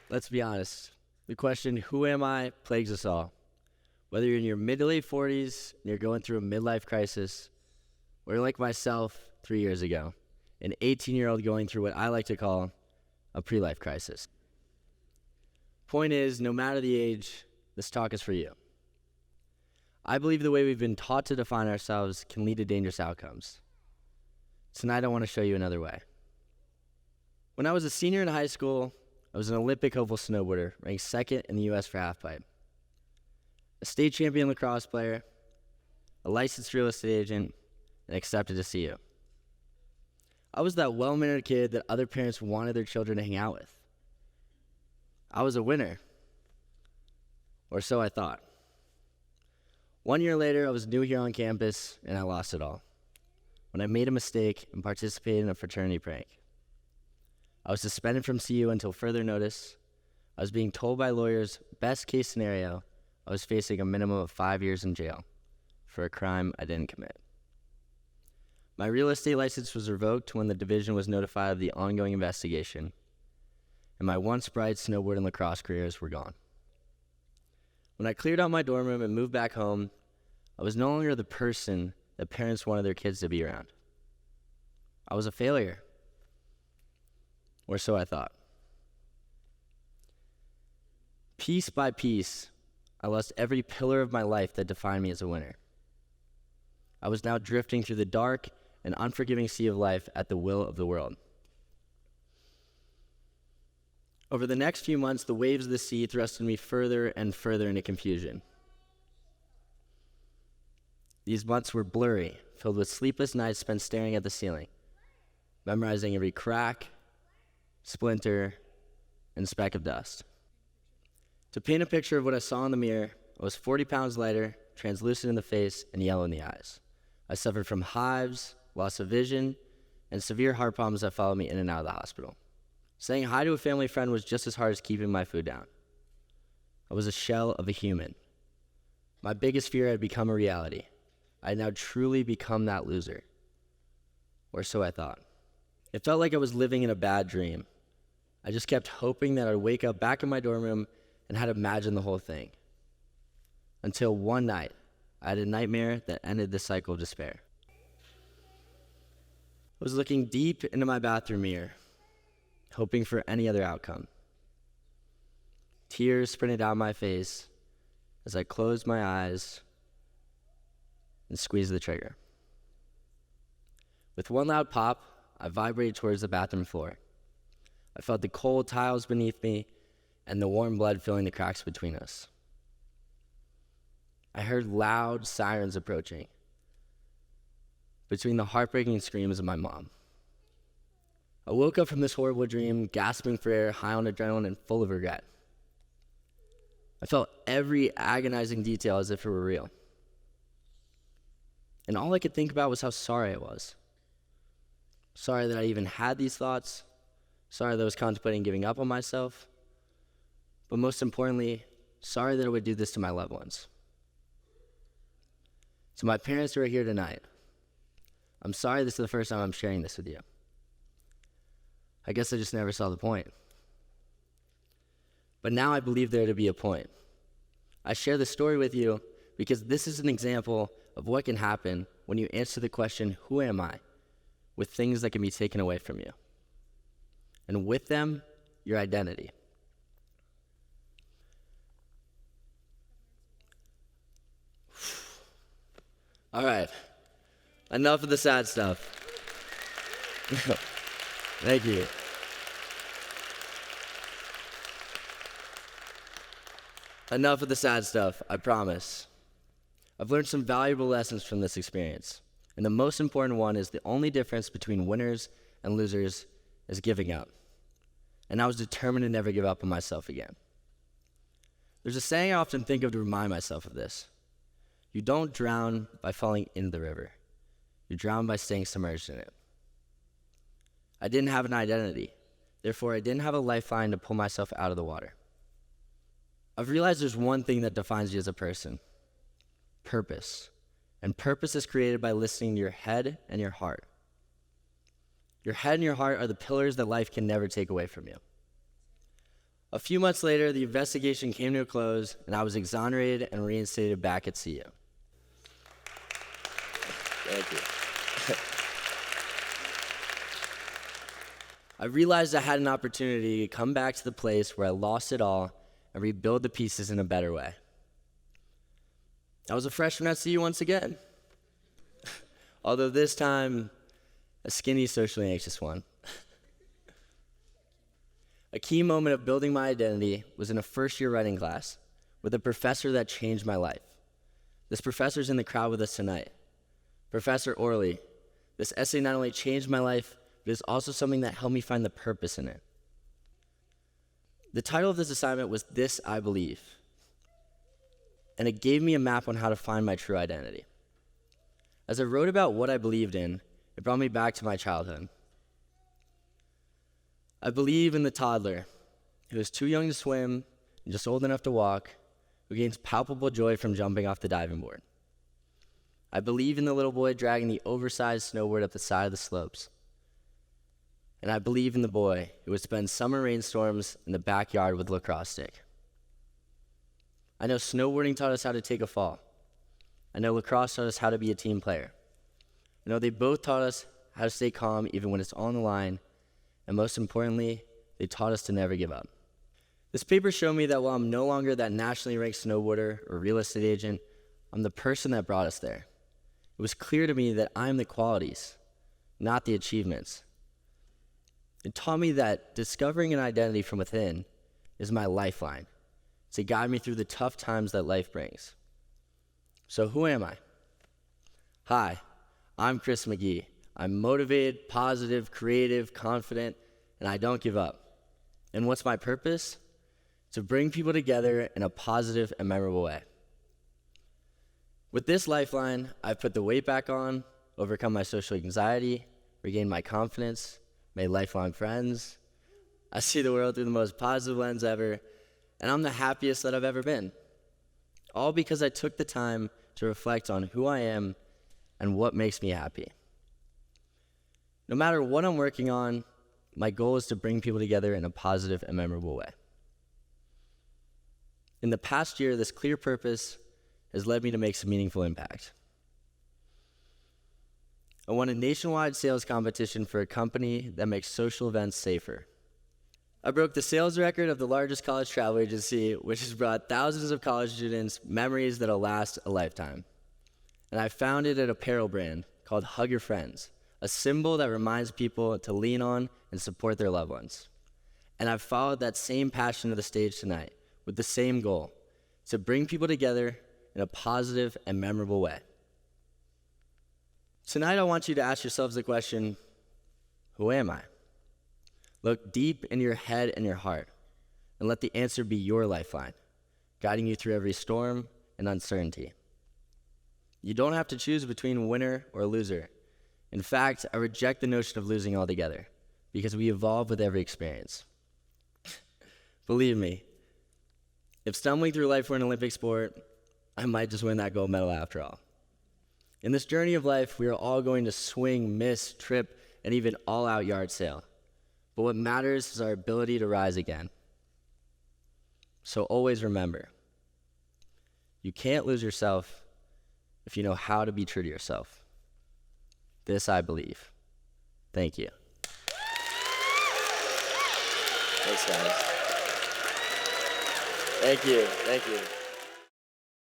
Let's be honest. The question, who am I, plagues us all. Whether you're in your mid to late 40s and you're going through a midlife crisis, or you're like myself 3 years ago, an 18-year-old going through what I like to call a pre-life crisis. Point is, no matter the age, this talk is for you. I believe the way we've been taught to define ourselves can lead to dangerous outcomes. Tonight I want to show you another way. When I was a senior in high school, I was an Olympic hopeful snowboarder, ranked second in the U.S. for halfpipe, a state champion lacrosse player, a licensed real estate agent, and accepted to CU. I was that well-mannered kid that other parents wanted their children to hang out with. I was a winner, or so I thought. 1 year later, I was new here on campus, and I lost it all when I made a mistake and participated in a fraternity prank. I was suspended from CU until further notice. I was being told by lawyers, best case scenario, I was facing a minimum of 5 years in jail for a crime I didn't commit. My real estate license was revoked when the division was notified of the ongoing investigation, and my once bright snowboard and lacrosse careers were gone. When I cleared out my dorm room and moved back home, I was no longer the person that parents wanted their kids to be around. I was a failure, or so I thought. Piece by piece, I lost every pillar of my life that defined me as a winner. I was now drifting through the dark and unforgiving sea of life at the will of the world. Over the next few months, the waves of the sea thrusted me further and further into confusion. These months were blurry, filled with sleepless nights spent staring at the ceiling, memorizing every crack, splinter, and speck of dust. To paint a picture of what I saw in the mirror, I was 40 pounds lighter, translucent in the face, and yellow in the eyes. I suffered from hives, loss of vision, and severe heart problems that followed me in and out of the hospital. Saying hi to a family friend was just as hard as keeping my food down. I was a shell of a human. My biggest fear had become a reality. I had now truly become that loser. Or so I thought. It felt like I was living in a bad dream. I just kept hoping that I'd wake up back in my dorm room and had imagined the whole thing. Until one night, I had a nightmare that ended the cycle of despair. I was looking deep into my bathroom mirror, hoping for any other outcome. Tears sprinted down my face as I closed my eyes and squeezed the trigger. With one loud pop, I vibrated towards the bathroom floor. I felt the cold tiles beneath me and the warm blood filling the cracks between us. I heard loud sirens approaching between the heartbreaking screams of my mom. I woke up from this horrible dream, gasping for air, high on adrenaline, and full of regret. I felt every agonizing detail as if it were real. And all I could think about was how sorry I was. Sorry that I even had these thoughts. Sorry that I was contemplating giving up on myself. But most importantly, sorry that I would do this to my loved ones. To my parents who are here tonight, I'm sorry this is the first time I'm sharing this with you. I guess I just never saw the point. But now I believe there to be a point. I share this story with you because this is an example of what can happen when you answer the question, who am I, with things that can be taken away from you. And with them, your identity. All right, enough of the sad stuff. Thank you. Enough of the sad stuff, I promise. I've learned some valuable lessons from this experience, and the most important one is the only difference between winners and losers is giving up. And I was determined to never give up on myself again. There's a saying I often think of to remind myself of this. You don't drown by falling into the river. You drown by staying submerged in it. I didn't have an identity. Therefore, I didn't have a lifeline to pull myself out of the water. I've realized there's one thing that defines you as a person: purpose. And purpose is created by listening to your head and your heart. Your head and your heart are the pillars that life can never take away from you. A few months later, the investigation came to a close, and I was exonerated and reinstated back at CU. Thank you. I realized I had an opportunity to come back to the place where I lost it all and rebuild the pieces in a better way. I was a freshman at CU once again, although this time, a skinny, socially anxious one. A key moment of building my identity was in a first-year writing class with a professor that changed my life. This professor's in the crowd with us tonight. Professor Orley. This essay not only changed my life, but it's also something that helped me find the purpose in it. The title of this assignment was This I Believe, and it gave me a map on how to find my true identity. As I wrote about what I believed in, it brought me back to my childhood. I believe in the toddler who is too young to swim and just old enough to walk, who gains palpable joy from jumping off the diving board. I believe in the little boy dragging the oversized snowboard up the side of the slopes. And I believe in the boy who would spend summer rainstorms in the backyard with a lacrosse stick. I know snowboarding taught us how to take a fall. I know lacrosse taught us how to be a team player. I know they both taught us how to stay calm even when it's on the line, and most importantly, they taught us to never give up. This paper showed me that while I'm no longer that nationally ranked snowboarder or real estate agent, I'm the person that brought us there. It was clear to me that I'm the qualities, not the achievements. It taught me that discovering an identity from within is my lifeline to guide me through the tough times that life brings. So who am I? Hi, I'm Chris Magee. I'm motivated, positive, creative, confident, and I don't give up. And what's my purpose? To bring people together in a positive and memorable way. With this lifeline, I've put the weight back on, overcome my social anxiety, regained my confidence, made lifelong friends. I see the world through the most positive lens ever, and I'm the happiest that I've ever been. All because I took the time to reflect on who I am and what makes me happy. No matter what I'm working on, my goal is to bring people together in a positive and memorable way. In the past year, this clear purpose has led me to make some meaningful impact. I won a nationwide sales competition for a company that makes social events safer. I broke the sales record of the largest college travel agency, which has brought thousands of college students memories that'll last a lifetime. And I founded an apparel brand called Hug Your Friends, a symbol that reminds people to lean on and support their loved ones. And I've followed that same passion to the stage tonight with the same goal, to bring people together in a positive and memorable way. Tonight, I want you to ask yourselves the question, who am I? Look deep into your head and your heart, and let the answer be your lifeline, guiding you through every storm and uncertainty. You don't have to choose between winner or loser. In fact, I reject the notion of losing altogether, because we evolve with every experience. Believe me, if stumbling through life were an Olympic sport, I might just win that gold medal after all. In this journey of life, we are all going to swing, miss, trip, and even all-out yard sail. But what matters is our ability to rise again. So always remember, you can't lose yourself if you know how to be true to yourself. This I believe. Thank you. Thanks, guys. Thank you.